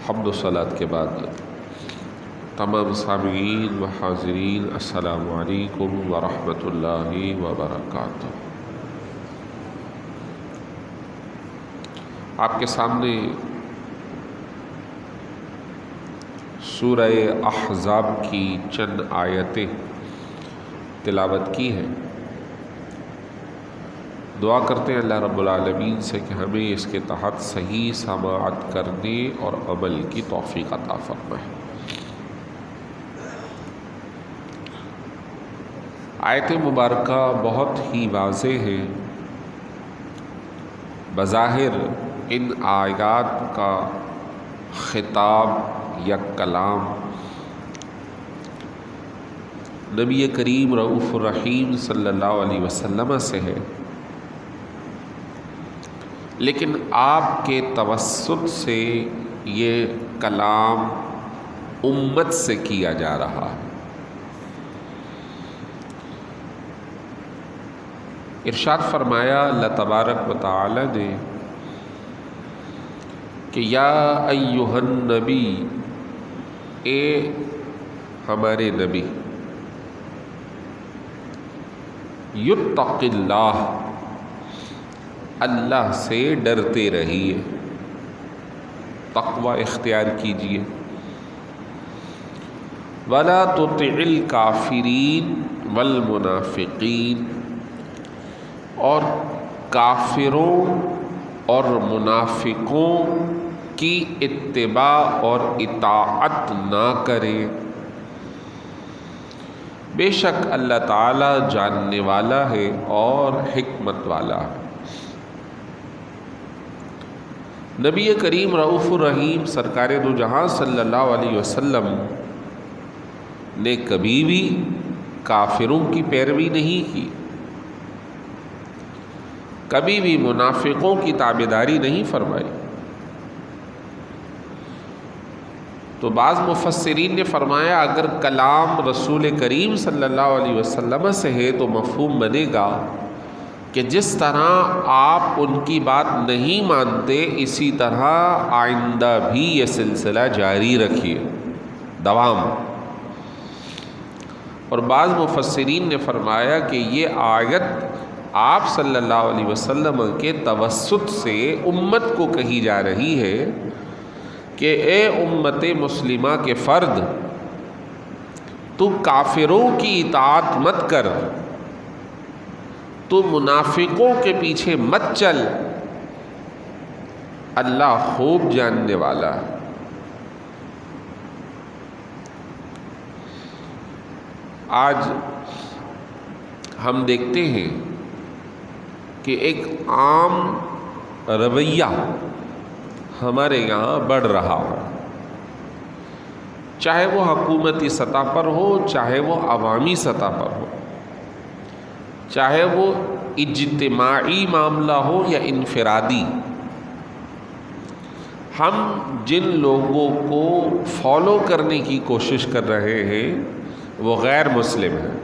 حمد و صلاۃ کے بعد تمام سامعین و حاضرین السلام علیکم ورحمۃ اللہ وبرکاتہ۔ آپ کے سامنے سورہ احزاب کی چند آیتیں تلاوت کی ہیں۔ دعا کرتے ہیں اللہ رب العالمین سے کہ ہمیں اس کے تحت صحیح سماعت کرنے اور عمل کی توفیق عطا فرمائے۔ آیت مبارکہ بہت ہی واضح ہے۔ بظاہر ان آیات کا خطاب یا کلام نبی کریم رؤوف الرحیم صلی اللہ علیہ وسلم سے ہے، لیکن آپ کے توسط سے یہ کلام امت سے کیا جا رہا ہے۔ ارشاد فرمایا اللہ تبارک و تعالی نے کہ یا ایھا النبی، اے ہمارے نبی، یتق اللہ، اللہ سے ڈرتے رہیے، تقوی اختیار کیجیے، ولا تطع الکافرین والمنافقین، اور کافروں اور منافقوں کی اتباع اور اطاعت نہ کریں، بے شک اللہ تعالی جاننے والا ہے اور حکمت والا ہے۔ نبی کریم رؤوف الرحیم سرکار دو جہاں صلی اللہ علیہ وسلم نے کبھی بھی کافروں کی پیروی نہیں کی، کبھی بھی منافقوں کی تابعداری نہیں فرمائی۔ تو بعض مفسرین نے فرمایا اگر کلام رسول کریم صلی اللہ علیہ وسلم سے ہے تو مفہوم بنے گا کہ جس طرح آپ ان کی بات نہیں مانتے، اسی طرح آئندہ بھی یہ سلسلہ جاری رکھیے، دوام۔ اور بعض مفسرین نے فرمایا کہ یہ آیت آپ صلی اللہ علیہ وسلم کے توسط سے امت کو کہی جا رہی ہے کہ اے امت مسلمہ کے فرد، تو کافروں کی اطاعت مت کر، تو منافقوں کے پیچھے مت چل، اللہ خوب جاننے والا ہے۔ آج ہم دیکھتے ہیں کہ ایک عام رویہ ہمارے یہاں بڑھ رہا ہے، چاہے وہ حکومتی سطح پر ہو، چاہے وہ عوامی سطح پر ہو، چاہے وہ اجتماعی معاملہ ہو یا انفرادی۔ ہم جن لوگوں کو فالو کرنے کی کوشش کر رہے ہیں وہ غیر مسلم ہیں۔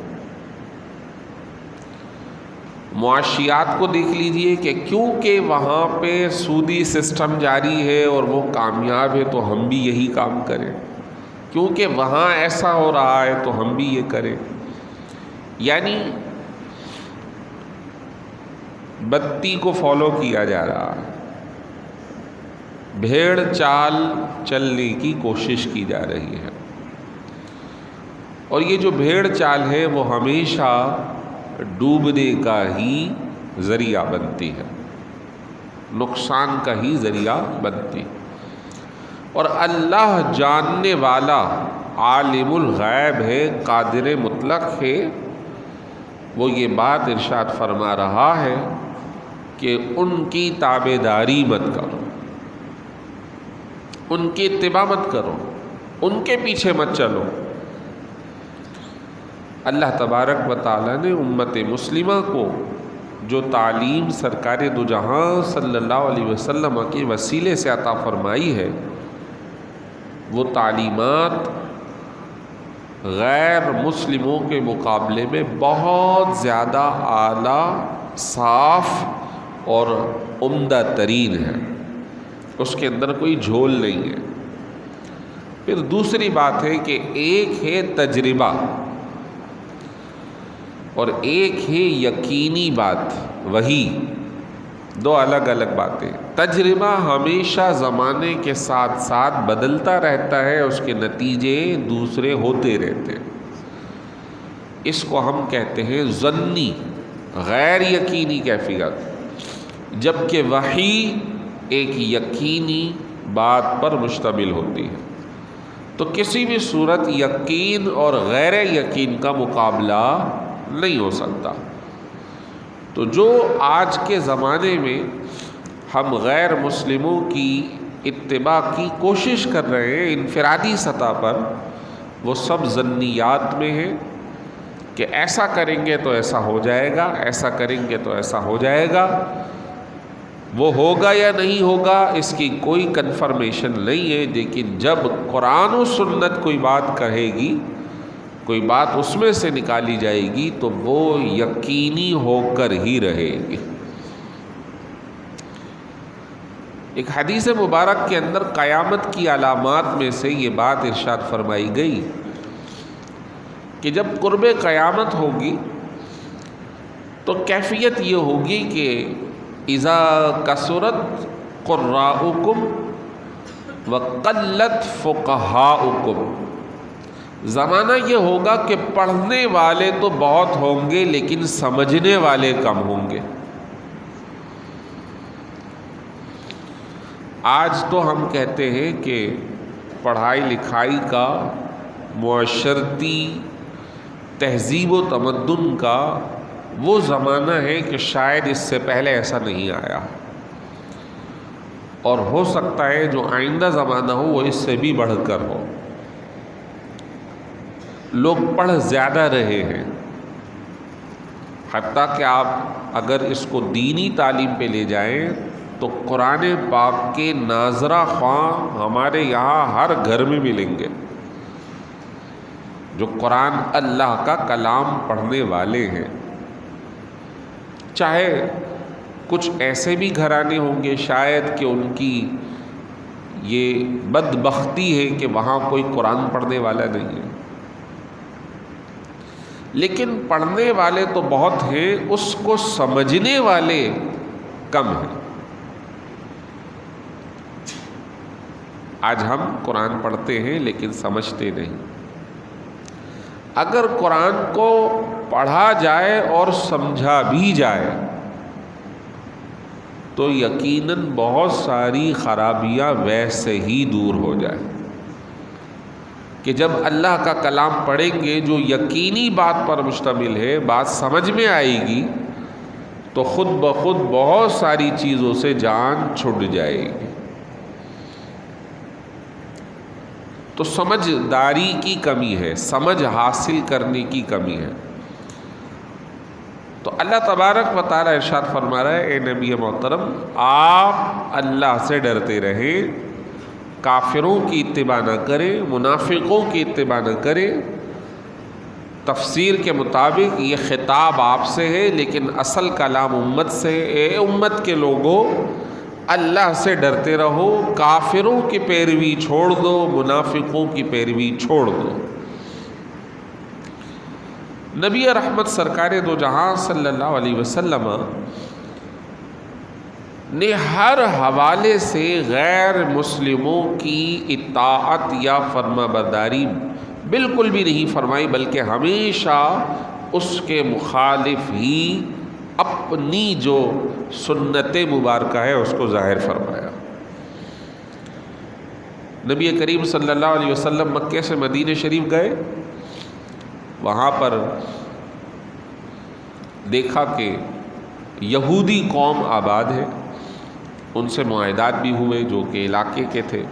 معاشیات کو دیکھ لیجئے کہ کیونکہ وہاں پہ سودی سسٹم جاری ہے اور وہ کامیاب ہے تو ہم بھی یہی کام کریں، کیونکہ وہاں ایسا ہو رہا ہے تو ہم بھی یہ کریں۔ یعنی بتی کو فالو کیا جا رہا ہے، بھیڑ چال چلنے کی کوشش کی جا رہی ہے، اور یہ جو بھیڑ چال ہے وہ ہمیشہ ڈوبنے کا ہی ذریعہ بنتی ہے، نقصان کا ہی ذریعہ بنتی۔ اور اللہ جاننے والا عالم الغیب ہے، قادر مطلق ہے، وہ یہ بات ارشاد فرما رہا ہے کہ ان کی تابعداری مت کرو، ان کی اتباع مت کرو، ان کے پیچھے مت چلو۔ اللہ تبارک و تعالیٰ نے امت مسلمہ کو جو تعلیم سرکار دو جہاں صلی اللہ علیہ وسلم کے وسیلے سے عطا فرمائی ہے، وہ تعلیمات غیر مسلموں کے مقابلے میں بہت زیادہ اعلیٰ، صاف اور عمدہ ترین ہے، اس کے اندر کوئی جھول نہیں ہے۔ پھر دوسری بات ہے کہ ایک ہے تجربہ اور ایک ہے یقینی بات، وہی دو الگ الگ باتیں۔ تجربہ ہمیشہ زمانے کے ساتھ ساتھ بدلتا رہتا ہے، اس کے نتیجے دوسرے ہوتے رہتے ہیں، اس کو ہم کہتے ہیں ظنی، غیر یقینی کیفیت، جبکہ وحی ایک یقینی بات پر مشتمل ہوتی ہے۔ تو کسی بھی صورت یقین اور غیر یقین کا مقابلہ نہیں ہو سکتا۔ تو جو آج کے زمانے میں ہم غیر مسلموں کی اتباع کی کوشش کر رہے ہیں انفرادی سطح پر، وہ سب ظنیات میں ہے کہ ایسا کریں گے تو ایسا ہو جائے گا، ایسا کریں گے تو ایسا ہو جائے گا۔ وہ ہوگا یا نہیں ہوگا اس کی کوئی کنفرمیشن نہیں ہے، لیکن جب قرآن و سنت کوئی بات کہے گی، کوئی بات اس میں سے نکالی جائے گی تو وہ یقینی ہو کر ہی رہے گی۔ ایک حدیث مبارک کے اندر قیامت کی علامات میں سے یہ بات ارشاد فرمائی گئی کہ جب قرب قیامت ہوگی تو کیفیت یہ ہوگی کہ اذا کثرت قراؤکم وقلت فقہاؤکم، زمانہ یہ ہوگا کہ پڑھنے والے تو بہت ہوں گے لیکن سمجھنے والے کم ہوں گے۔ آج تو ہم کہتے ہیں کہ پڑھائی لکھائی کا، معاشرتی تہذیب و تمدن کا وہ زمانہ ہے کہ شاید اس سے پہلے ایسا نہیں آیا، اور ہو سکتا ہے جو آئندہ زمانہ ہو وہ اس سے بھی بڑھ کر ہو۔ لوگ پڑھ زیادہ رہے ہیں، حتیٰ کہ آپ اگر اس کو دینی تعلیم پہ لے جائیں تو قرآن پاک کے ناظرہ خواں ہمارے یہاں ہر گھر میں ملیں گے، جو قرآن اللہ کا کلام پڑھنے والے ہیں۔ چاہے کچھ ایسے بھی گھرانے ہوں گے شاید کہ ان کی یہ بدبختی ہے کہ وہاں کوئی قرآن پڑھنے والا نہیں ہے، لیکن پڑھنے والے تو بہت ہیں، اس کو سمجھنے والے کم ہیں۔ آج ہم قرآن پڑھتے ہیں لیکن سمجھتے نہیں۔ اگر قرآن کو پڑھا جائے اور سمجھا بھی جائے تو یقیناً بہت ساری خرابیاں ویسے ہی دور ہو جائیں، کہ جب اللہ کا کلام پڑھیں گے جو یقینی بات پر مشتمل ہے، بات سمجھ میں آئے گی تو خود بخود بہت ساری چیزوں سے جان چھٹ جائے گی۔ تو سمجھداری کی کمی ہے، سمجھ حاصل کرنے کی کمی ہے۔ تو اللہ تبارک و تعالیٰ ارشاد فرما رہا ہے، اے نبی محترم آپ اللہ سے ڈرتے رہیں، کافروں کی اتباع نہ کریں، منافقوں کی اتباع نہ کریں۔ تفسیر کے مطابق یہ خطاب آپ سے ہے لیکن اصل کلام امت سے ہے۔ اے امت کے لوگوں، اللہ سے ڈرتے رہو، کافروں کی پیروی چھوڑ دو، منافقوں کی پیروی چھوڑ دو۔ نبی رحمت سرکار دو جہاں صلی اللہ علیہ وسلم نے ہر حوالے سے غیر مسلموں کی اطاعت یا فرما برداری بالکل بھی نہیں فرمائی، بلکہ ہمیشہ اس کے مخالف ہی اپنی جو سنت مبارکہ ہے اس کو ظاہر فرمایا۔ نبی کریم صلی اللہ علیہ وسلم مکے سے مدینہ شریف گئے، وہاں پر دیکھا کہ یہودی قوم آباد ہے، ان سے معاہدات بھی ہوئے جو کہ علاقے کے تھے۔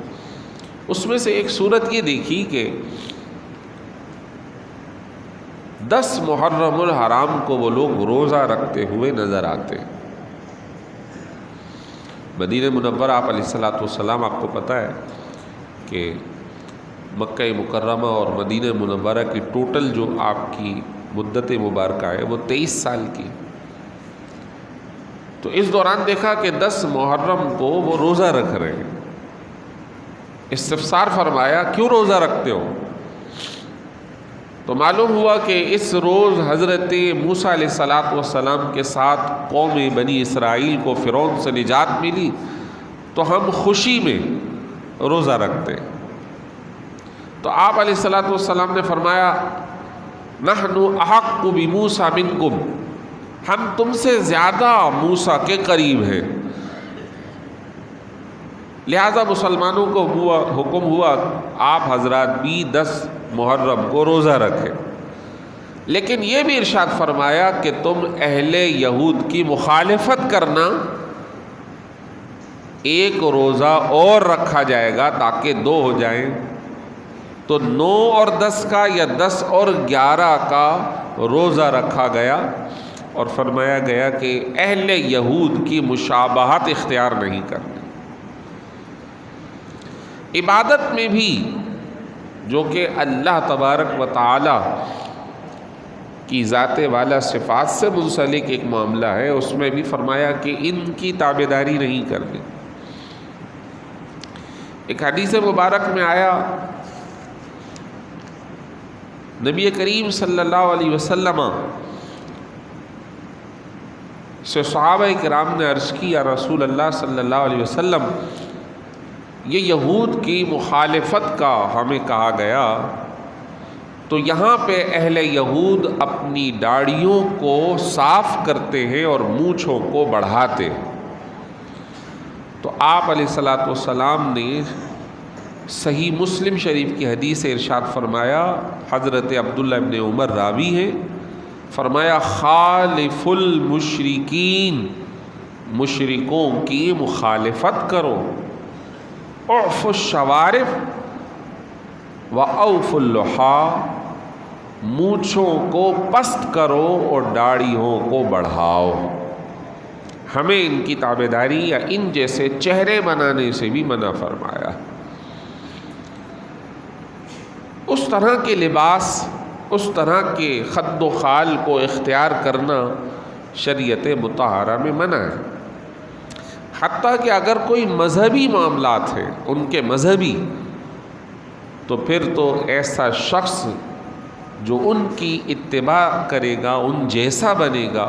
اس میں سے ایک صورت یہ دیکھی کہ 10 محرم الحرام کو وہ لوگ روزہ رکھتے ہوئے نظر آتے۔ مدینہ منورہ آپ علیہ الصلوۃ والسلام، آپ کو پتہ ہے کہ مکہ مکرمہ اور مدینہ منورہ کی ٹوٹل جو آپ کی مدت مبارکہ ہے وہ 23 سال کی۔ تو اس دوران دیکھا کہ 10 محرم کو وہ روزہ رکھ رہے ہیں، استفسار فرمایا کیوں روزہ رکھتے ہو؟ تو معلوم ہوا کہ اس روز حضرت موسیٰ علیہ السلام کے ساتھ قوم بنی اسرائیل کو فرعون سے نجات ملی، تو ہم خوشی میں روزہ رکھتے۔ تو آپ علیہ السلام نے فرمایا نحن احق بموسیٰ منکم، ہم تم سے زیادہ موسیٰ کے قریب ہیں، لہذا مسلمانوں کو حکم ہوا آپ حضرات بھی 10 محرم کو روزہ رکھیں، لیکن یہ بھی ارشاد فرمایا کہ تم اہل یہود کی مخالفت کرنا، ایک روزہ اور رکھا جائے گا تاکہ 2 ہو جائیں، تو 9 اور 10 کا یا 10 اور 11 کا روزہ رکھا گیا، اور فرمایا گیا کہ اہل یہود کی مشابہت اختیار نہیں کرنی۔ عبادت میں بھی جو کہ اللہ تبارک و تعالی کی ذات والا صفات سے منسلک ایک معاملہ ہے، اس میں بھی فرمایا کہ ان کی تابعداری نہیں کرنی۔ ایک حدیث مبارک میں آیا، نبی کریم صلی اللہ علیہ وسلم سے صحابہ کرام نے عرض کی یا رسول اللہ صلی اللہ علیہ وسلم، یہ یہود کی مخالفت کا ہمیں کہا گیا، تو یہاں پہ اہل یہود اپنی داڑھیوں کو صاف کرتے ہیں اور مونچھوں کو بڑھاتے ہیں۔ تو آپ علیہ السلام نے صحیح مسلم شریف کی حدیث سے ارشاد فرمایا، حضرت عبداللہ ابن عمر راوی ہیں، فرمایا خالف المشرکین، مشرکوں کی مخالفت کرو، اعف الشوارف واوف اللحا، مونچھوں کو پست کرو اور داڑھیوں کو بڑھاؤ۔ ہمیں ان کی تابعداری یا ان جیسے چہرے بنانے سے بھی منع فرمایا۔ اس طرح کے لباس، اس طرح کے خد و خال کو اختیار کرنا شریعت مطہرہ میں منع ہے۔ حتیٰ کہ اگر کوئی مذہبی معاملات ہیں ان کے مذہبی، تو پھر تو ایسا شخص جو ان کی اتباع کرے گا، ان جیسا بنے گا،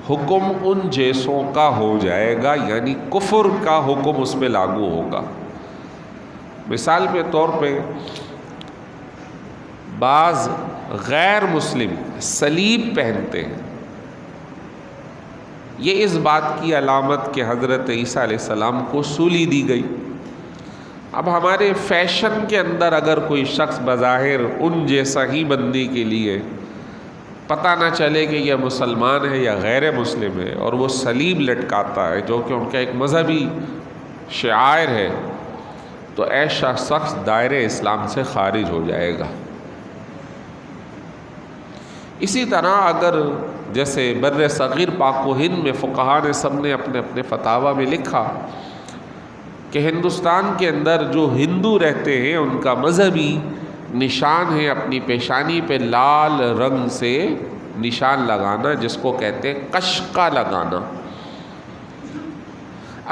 حکم ان جیسوں کا ہو جائے گا، یعنی کفر کا حکم اس پہ لاگو ہوگا۔ مثال کے طور پہ بعض غیر مسلم صلیب پہنتے ہیں، یہ اس بات کی علامت کہ حضرت عیسیٰ علیہ السلام کو سولی دی گئی۔ اب ہمارے فیشن کے اندر اگر کوئی شخص بظاہر ان جیسا ہی بننے کے لیے پتہ نہ چلے کہ یہ مسلمان ہے یا غیر مسلم ہے، اور وہ صلیب لٹکاتا ہے جو کہ ان کا ایک مذہبی شعائر ہے، تو ایسا شخص دائرہ اسلام سے خارج ہو جائے گا۔ اسی طرح اگر جیسے بر صغیر پاک و ہند میں فقہاء نے سب نے اپنے اپنے فتاویٰ میں لکھا کہ ہندوستان کے اندر جو ہندو رہتے ہیں ان کا مذہبی نشان ہے اپنی پیشانی پہ لال رنگ سے نشان لگانا، جس کو کہتے ہیں قشقہ لگانا۔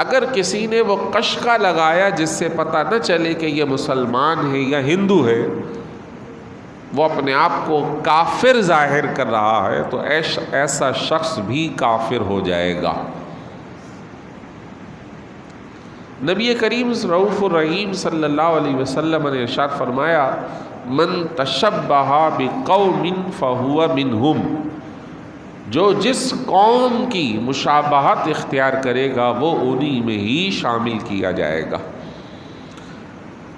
اگر کسی نے وہ قشقہ لگایا جس سے پتہ نہ چلے کہ یہ مسلمان ہے یا ہندو ہے، وہ اپنے آپ کو کافر ظاہر کر رہا ہے، تو ایسا شخص بھی کافر ہو جائے گا۔ نبی کریم رؤوف الرحیم صلی اللہ علیہ وسلم نے ارشاد فرمایا من تشبہ بقوم فہو منہم، جو جس قوم کی مشابہت اختیار کرے گا وہ انہی میں ہی شامل کیا جائے گا۔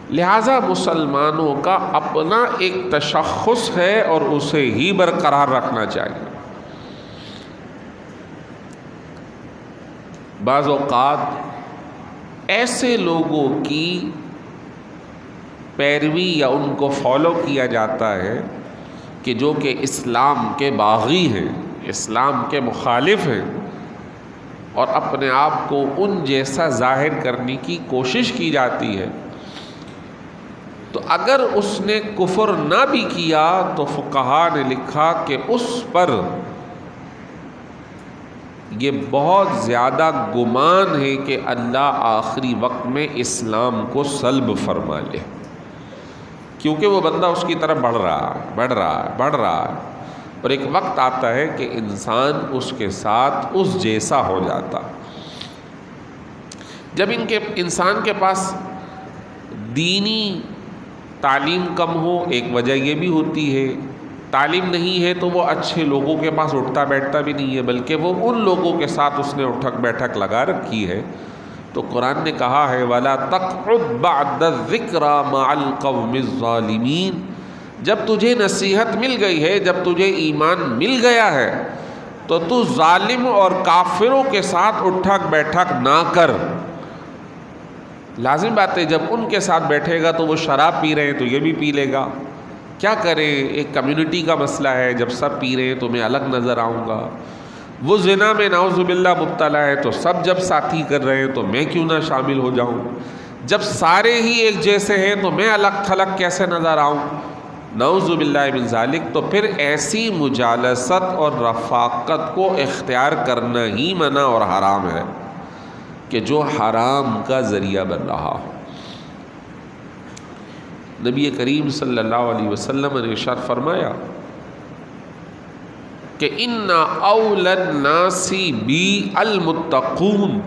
لہٰذا مسلمانوں کا اپنا ایک تشخص ہے اور اسے ہی برقرار رکھنا چاہیے۔ بعض اوقات ایسے لوگوں کی پیروی یا ان کو فالو کیا جاتا ہے کہ جو کہ اسلام کے باغی ہیں، اسلام کے مخالف ہیں، اور اپنے آپ کو ان جیسا ظاہر کرنے کی کوشش کی جاتی ہے، تو اگر اس نے کفر نہ بھی کیا تو فقہاء نے لکھا کہ اس پر یہ بہت زیادہ گمان ہے کہ اللہ آخری وقت میں اسلام کو سلب فرما لے، کیونکہ وہ بندہ اس کی طرف بڑھ رہا ہے اور ایک وقت آتا ہے کہ انسان اس کے ساتھ اس جیسا ہو جاتا۔ جب انسان کے پاس دینی تعلیم کم ہو، ایک وجہ یہ بھی ہوتی ہے، تعلیم نہیں ہے تو وہ اچھے لوگوں کے پاس اٹھتا بیٹھتا بھی نہیں ہے، بلکہ وہ ان لوگوں کے ساتھ اس نے اٹھک بیٹھک لگا رکھی ہے۔ تو قرآن نے کہا ہے وَلَا تَقْعُدْ بَعْدَ الذِّكْرَى مَعَ الْقَوْمِ الظَّالِمِينَ، جب تجھے نصیحت مل گئی ہے، جب تجھے ایمان مل گیا ہے تو تو ظالم اور کافروں کے ساتھ اٹھک بیٹھک نہ کر۔ لازم بات ہے جب ان کے ساتھ بیٹھے گا تو وہ شراب پی رہے ہیں تو یہ بھی پی لے گا، کیا کریں، ایک کمیونٹی کا مسئلہ ہے، جب سب پی رہے ہیں تو میں الگ نظر آؤں گا۔ وہ زنا میں نعوذ باللہ مبتلا ہے تو سب جب ساتھی کر رہے ہیں تو میں کیوں نہ شامل ہو جاؤں، جب سارے ہی ایک جیسے ہیں تو میں الگ تھلگ کیسے نظر آؤں، نعوذ باللہ من ذالک۔ تو پھر ایسی مجالست اور رفاقت کو اختیار کرنا ہی منع اور حرام ہے کہ جو حرام کا ذریعہ بن رہا ہو۔ نبی کریم صلی اللہ علیہ وسلم نے ارشاد فرمایا کہ ان اول الناس بی المتقون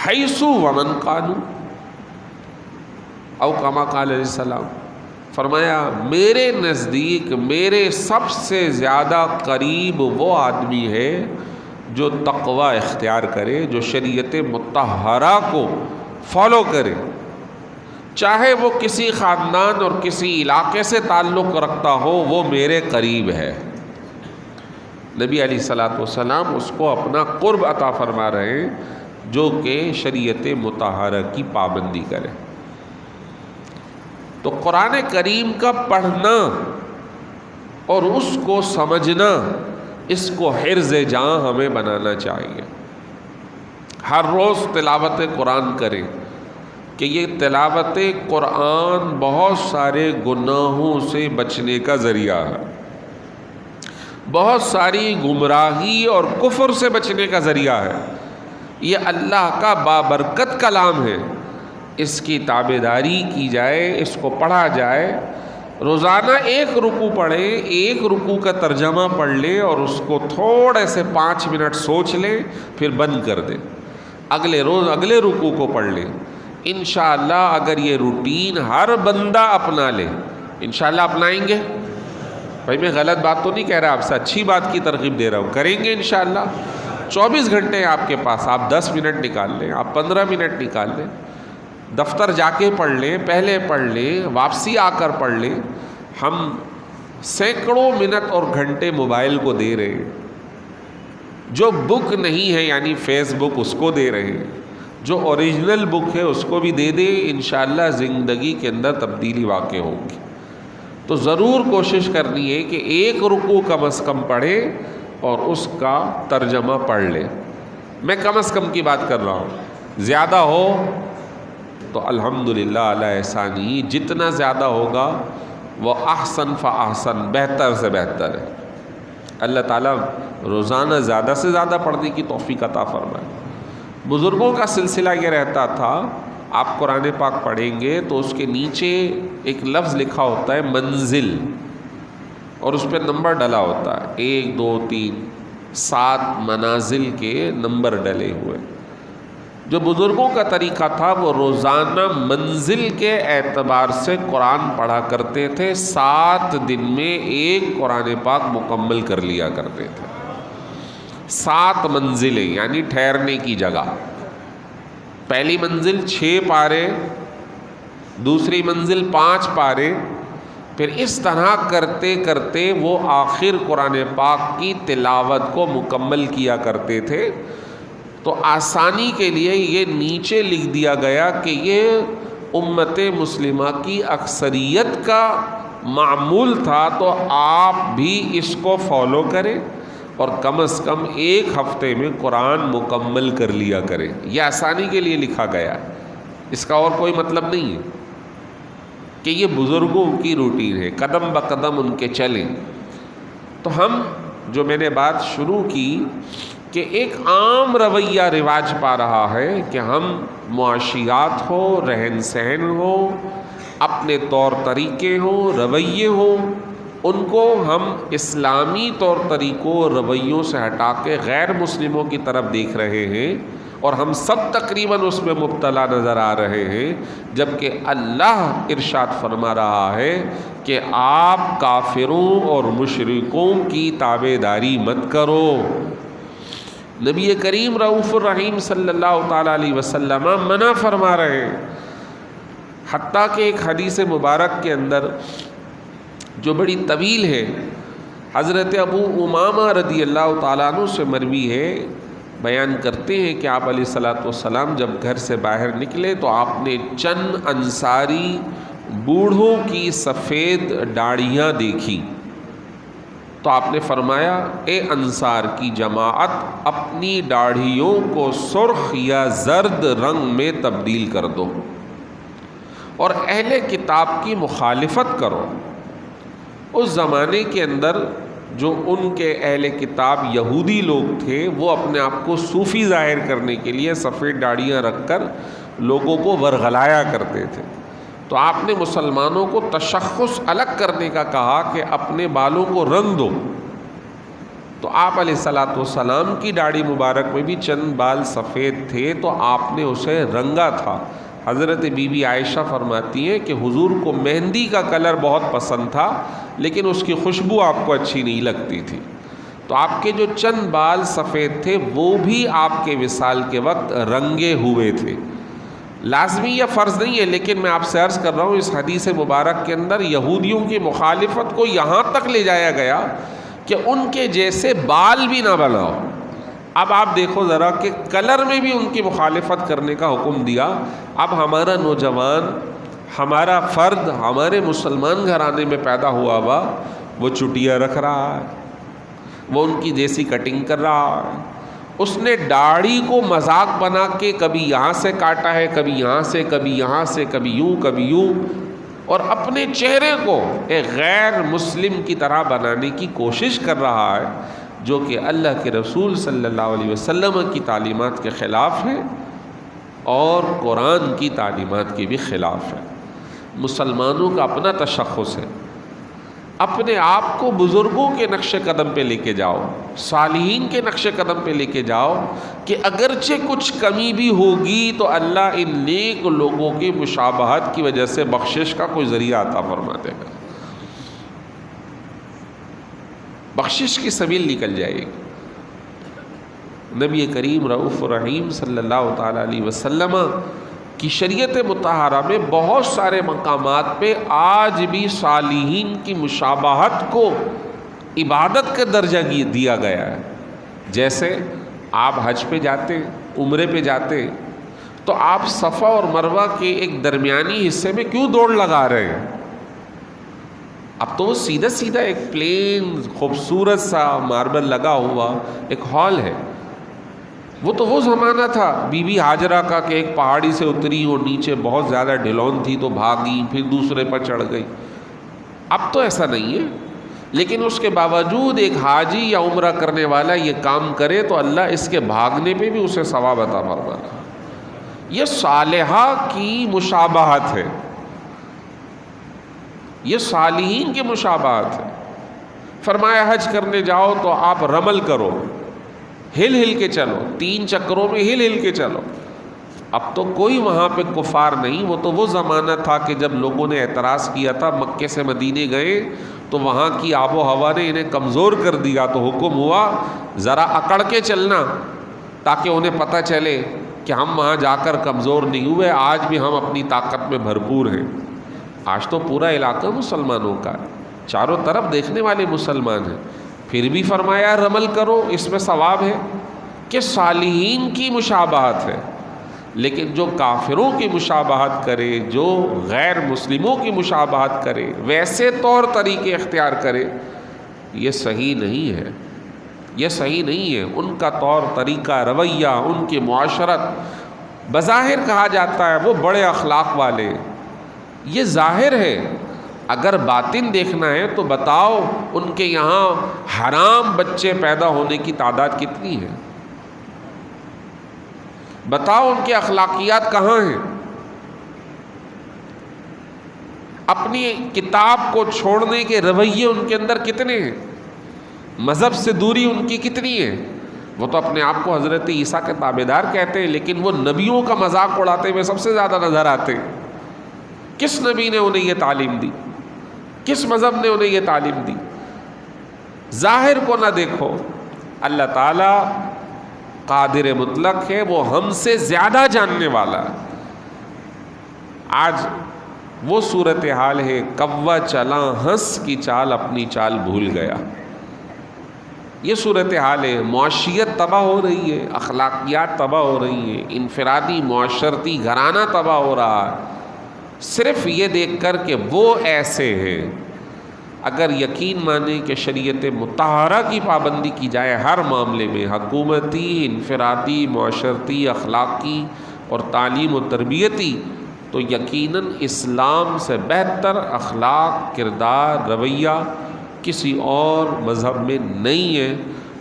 حیث ومن کانوا، او کما قال علیہ السلام، فرمایا میرے نزدیک میرے سب سے زیادہ قریب وہ آدمی ہے جو تقوی اختیار کرے، جو شریعت مطہرہ کو فالو کرے، چاہے وہ کسی خاندان اور کسی علاقے سے تعلق رکھتا ہو، وہ میرے قریب ہے۔ نبی علیہ الصلوۃ والسلام اس کو اپنا قرب عطا فرما رہے ہیں جو کہ شریعت مطہرہ کی پابندی کرے۔ تو قرآن کریم کا پڑھنا اور اس کو سمجھنا، اس کو حرز جاں ہمیں بنانا چاہیے۔ ہر روز تلاوت قرآن کریں کہ یہ تلاوت قرآن بہت سارے گناہوں سے بچنے کا ذریعہ ہے، بہت ساری گمراہی اور کفر سے بچنے کا ذریعہ ہے۔ یہ اللہ کا بابرکت کلام ہے، اس کی تابعداری کی جائے، اس کو پڑھا جائے، روزانہ ایک رکوع پڑھیں، ایک رکوع کا ترجمہ پڑھ لیں اور اس کو تھوڑے سے 5 منٹ سوچ لیں، پھر بند کر دیں، اگلے روز اگلے رکوع کو پڑھ لیں۔ انشاءاللہ اگر یہ روٹین ہر بندہ اپنا لے، انشاءاللہ اپنائیں گے، بھائی میں غلط بات تو نہیں کہہ رہا، آپ سے اچھی بات کی ترغیب دے رہا ہوں، کریں گے انشاءاللہ۔ 24 گھنٹے آپ کے پاس، آپ 10 منٹ نکال لیں، آپ 15 منٹ نکال لیں، دفتر جا کے پڑھ لیں، پہلے پڑھ لیں، واپسی آ کر پڑھ لیں۔ ہم سینکڑوں منٹ اور گھنٹے موبائل کو دے رہے ہیں، جو بک نہیں ہے یعنی فیس بک اس کو دے رہے ہیں، جو اوریجنل بک ہے اس کو بھی دے دیں، انشاءاللہ زندگی کے اندر تبدیلی واقع ہوگی۔ تو ضرور کوشش کرنی ہے کہ ایک رکوع کم از کم پڑھیں اور اس کا ترجمہ پڑھ لیں۔ میں کم از کم کی بات کر رہا ہوں، زیادہ ہو تو الحمدللہ علی احسانی، جتنا زیادہ ہوگا وہ احسن فاحسن، بہتر سے بہتر ہے۔ اللہ تعالیٰ روزانہ زیادہ سے زیادہ پڑھنے کی توفیق عطا فرمائے۔ بزرگوں کا سلسلہ یہ رہتا تھا، آپ قرآن پاک پڑھیں گے تو اس کے نیچے ایک لفظ لکھا ہوتا ہے منزل، اور اس پہ نمبر ڈلا ہوتا ہے، 1 2 3 7 منازل کے نمبر ڈلے ہوئے۔ جو بزرگوں کا طریقہ تھا وہ روزانہ منزل کے اعتبار سے قرآن پڑھا کرتے تھے، 7 دن میں ایک قرآن پاک مکمل کر لیا کرتے تھے۔ 7 منزلیں یعنی ٹھہرنے کی جگہ، پہلی منزل 6 پارے، دوسری منزل 5 پارے، پھر اس طرح کرتے کرتے وہ آخر قرآن پاک کی تلاوت کو مکمل کیا کرتے تھے۔ تو آسانی کے لیے یہ نیچے لکھ دیا گیا کہ یہ امت مسلمہ کی اکثریت کا معمول تھا، تو آپ بھی اس کو فالو کریں اور کم از کم ایک ہفتے میں قرآن مکمل کر لیا کریں۔ یہ آسانی کے لیے لکھا گیا، اس کا اور کوئی مطلب نہیں ہے کہ یہ بزرگوں کی روٹین ہے، قدم بقدم ان کے چلیں۔ تو ہم جو میں نے بات شروع کی کہ ایک عام رویہ رواج پا رہا ہے کہ ہم معاشیات ہو، رہن سہن ہو، اپنے طور طریقے ہوں، رویے ہوں، ان کو ہم اسلامی طور طریقوں رویوں سے ہٹا کے غیر مسلموں کی طرف دیکھ رہے ہیں، اور ہم سب تقریباً اس میں مبتلا نظر آ رہے ہیں، جبکہ اللہ ارشاد فرما رہا ہے کہ آپ کافروں اور مشرکوں کی تابعداری مت کرو۔ نبی کریم رؤوف الرحیم صلی اللہ تعالیٰ علیہ وسلم منع فرما رہے ہیں، حتیٰ کہ ایک حدیث مبارک کے اندر جو بڑی طویل ہے، حضرت ابو امامہ رضی اللہ تعالیٰ عنہ سے مروی ہے، بیان کرتے ہیں کہ آپ علیہ الصلوۃ والسلام جب گھر سے باہر نکلے تو آپ نے چند انصاری بوڑھوں کی سفید داڑھیاں دیکھی، تو آپ نے فرمایا اے انصار کی جماعت، اپنی داڑھیوں کو سرخ یا زرد رنگ میں تبدیل کر دو اور اہل کتاب کی مخالفت کرو۔ اس زمانے کے اندر جو ان کے اہل کتاب یہودی لوگ تھے، وہ اپنے آپ کو صوفی ظاہر کرنے کے لیے سفید داڑھیاں رکھ کر لوگوں کو ورغلایا کرتے تھے، تو آپ نے مسلمانوں کو تشخص الگ کرنے کا کہا کہ اپنے بالوں کو رنگ دو، تو آپ علیہ الصلوۃ والسلام کی داڑھی مبارک میں بھی چند بال سفید تھے، تو آپ نے اسے رنگا تھا۔ حضرت بی بی عائشہ فرماتی ہیں کہ حضور کو مہندی کا کلر بہت پسند تھا، لیکن اس کی خوشبو آپ کو اچھی نہیں لگتی تھی، تو آپ کے جو چند بال سفید تھے وہ بھی آپ کے وصال کے وقت رنگے ہوئے تھے۔ لازمی یا فرض نہیں ہے، لیکن میں آپ سے عرض کر رہا ہوں اس حدیث مبارک کے اندر یہودیوں کی مخالفت کو یہاں تک لے جایا گیا کہ ان کے جیسے بال بھی نہ بناؤ۔ اب آپ دیکھو ذرا کہ کلر میں بھی ان کی مخالفت کرنے کا حکم دیا۔ اب ہمارا نوجوان، ہمارا فرد، ہمارے مسلمان گھرانے میں پیدا ہوا وہ چٹیاں رکھ رہا ہے، وہ ان کی جیسی کٹنگ کر رہا ہے، اس نے داڑھی کو مذاق بنا کے کبھی یہاں سے کاٹا ہے، کبھی یہاں سے، کبھی یہاں سے، کبھی یوں کبھی یوں، اور اپنے چہرے کو ایک غیر مسلم کی طرح بنانے کی کوشش کر رہا ہے، جو کہ اللہ کے رسول صلی اللہ علیہ وسلم کی تعلیمات کے خلاف ہے اور قرآن کی تعلیمات کے بھی خلاف ہے۔ مسلمانوں کا اپنا تشخص ہے، اپنے آپ کو بزرگوں کے نقش قدم پہ لے کے جاؤ، صالحین کے نقش قدم پہ لے کے جاؤ کہ اگرچہ کچھ کمی بھی ہوگی تو اللہ ان نیک لوگوں کی مشابہت کی وجہ سے بخشش کا کوئی ذریعہ عطا فرما دے گا، بخشش کی سبیل نکل جائے گی۔ نبی کریم رؤوف الرحیم صلی اللہ تعالیٰ علیہ وسلم کی شریعت مطہرہ میں بہت سارے مقامات پہ آج بھی صالحین کی مشابہت کو عبادت کا درجہ دیا گیا ہے۔ جیسے آپ حج پہ جاتے، عمرے پہ جاتے، تو آپ صفا اور مروہ کے ایک درمیانی حصے میں کیوں دوڑ لگا رہے ہیں؟ اب تو وہ سیدھا سیدھا ایک پلین خوبصورت سا ماربل لگا ہوا ایک ہال ہے۔ وہ تو وہ زمانہ تھا بی بی ہاجرہ کا کہ ایک پہاڑی سے اتری اور نیچے بہت زیادہ ڈھلون تھی تو بھاگی، پھر دوسرے پر چڑھ گئی۔ اب تو ایسا نہیں ہے، لیکن اس کے باوجود ایک حاجی یا عمرہ کرنے والا یہ کام کرے تو اللہ اس کے بھاگنے پہ بھی اسے ثواب عطا فرماتا ہے۔ یہ صالحہ کی مشابہت ہے، یہ صالحین کی مشابہت ہے۔ فرمایا حج کرنے جاؤ تو آپ رمل کرو، ہل ہل کے چلو، 3 چکروں میں ہل ہل کے چلو۔ اب تو کوئی وہاں پہ کفار نہیں، وہ تو وہ زمانہ تھا کہ جب لوگوں نے اعتراض کیا تھا، مکے سے مدینے گئے تو وہاں کی آب و ہوا نے انہیں کمزور کر دیا، تو حکم ہوا ذرا اکڑ کے چلنا تاکہ انہیں پتہ چلے کہ ہم وہاں جا کر کمزور نہیں ہوئے، آج بھی ہم اپنی طاقت میں بھرپور ہیں۔ آج تو پورا علاقہ مسلمانوں کا ہے، چاروں طرف دیکھنے والے مسلمان ہیں، پھر بھی فرمایا رمل کرو، اس میں ثواب ہے کہ صالحین کی مشابہت ہے۔ لیکن جو کافروں کی مشابہت کرے، جو غیر مسلموں کی مشابہت کرے، ویسے طور طریقے اختیار کرے، یہ صحیح نہیں ہے، یہ صحیح نہیں ہے۔ ان کا طور طریقہ، رویہ، ان کی معاشرت بظاہر کہا جاتا ہے وہ بڑے اخلاق والے، یہ ظاہر ہے۔ اگر باطن دیکھنا ہے تو بتاؤ ان کے یہاں حرام بچے پیدا ہونے کی تعداد کتنی ہے؟ بتاؤ ان کے اخلاقیات کہاں ہیں؟ اپنی کتاب کو چھوڑنے کے رویے ان کے اندر کتنے ہیں؟ مذہب سے دوری ان کی کتنی ہے؟ وہ تو اپنے آپ کو حضرت عیسیٰ کے تابعدار کہتے ہیں، لیکن وہ نبیوں کا مذاق اڑاتے ہوئے سب سے زیادہ نظر آتے ہیں۔ کس نبی نے انہیں یہ تعلیم دی؟ کس مذہب نے انہیں یہ تعلیم دی؟ ظاہر کو نہ دیکھو، اللہ تعالیٰ قادر مطلق ہے، وہ ہم سے زیادہ جاننے والا ہے۔ آج وہ صورتحال ہے، کوا چلا ہنس کی چال اپنی چال بھول گیا۔ یہ صورتحال ہے، معاشیت تباہ ہو رہی ہے، اخلاقیات تباہ ہو رہی ہیں، انفرادی معاشرتی گھرانہ تباہ ہو رہا ہے، صرف یہ دیکھ کر کہ وہ ایسے ہیں۔ اگر یقین مانے کہ شریعت مطہرہ کی پابندی کی جائے ہر معاملے میں، حکومتی، انفرادی، معاشرتی، اخلاقی اور تعلیم و تربیتی، تو یقیناً اسلام سے بہتر اخلاق، کردار، رویہ کسی اور مذہب میں نہیں ہے،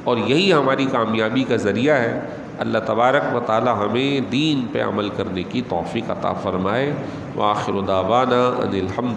اور یہی ہماری کامیابی کا ذریعہ ہے۔ اللہ تبارک و تعالی ہمیں دین پہ عمل کرنے کی توفیق عطا فرمائے۔ وآخر دعوانا ان الحمد